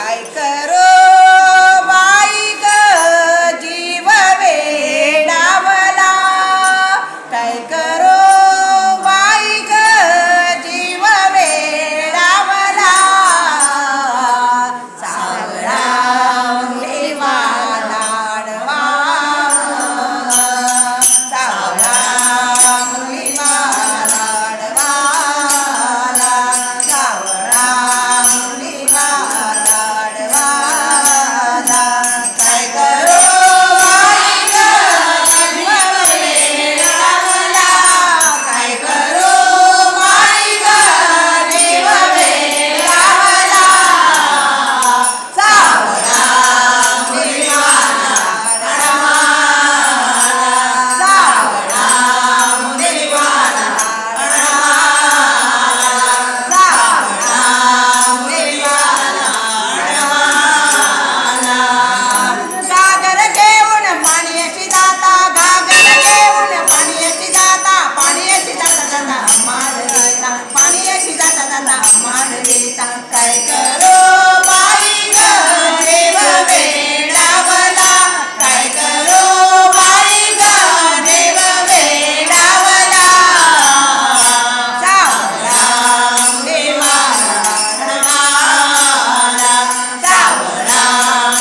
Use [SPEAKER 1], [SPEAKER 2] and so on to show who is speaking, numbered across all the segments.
[SPEAKER 1] काय करो बाई ग जीव वेडावला काय करो बाई ग जीव वेडावला सावळा मुलीवा लाडवा सावळा मुलीवा लाडवा सावळा मुलीवा काय करो बाई ग देव वेडावला काय करो बाई ग देव वेडावला सावळा मुलीवा लाडवाला सावळा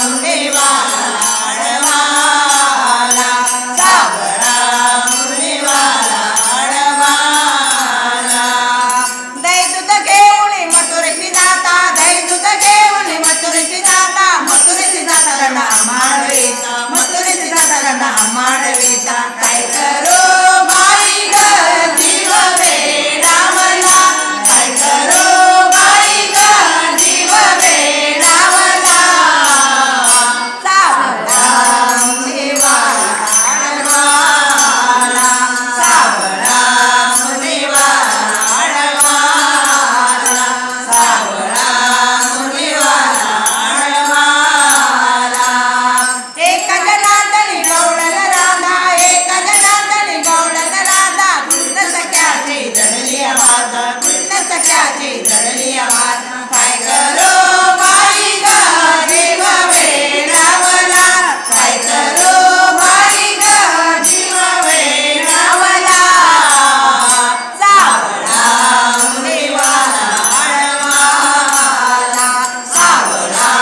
[SPEAKER 1] मुलीवा लाडवाला सावळा मुलीवा लाडवाला दही दूध घेऊन मथुरेची जाता दही दूध घेऊन मथुरेची जाता मथुरेची जाता गंडा माळवीता मथुरेची जाता गंडा माळवीता काय करो बाई ग जीव वेडावला काय करो बाई ग जीव वेडावला सावळा मुलीवा लाडवाला सावळा मुलीवा लाडवाला सावळा मुलीवा लाडवाला एका जनार्दनी गवळण राधा एका जनार्दनी गवळण राधा कृष्ण सख्याची जडली आवाज कृष्ण सख्याची जडली आवाज काय करो बाई ग देव वेडावला काय करो बाई ग जीव वेडावला सावळा मुलीवा लाडवाला सावळा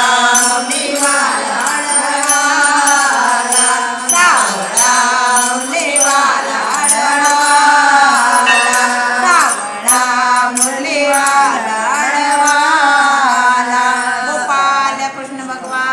[SPEAKER 1] मुलीवा लाडवाला सावळा मुलीवा लाडवाला सावळा मुलीवा लाडवाला गोपाल कृष्ण भगवान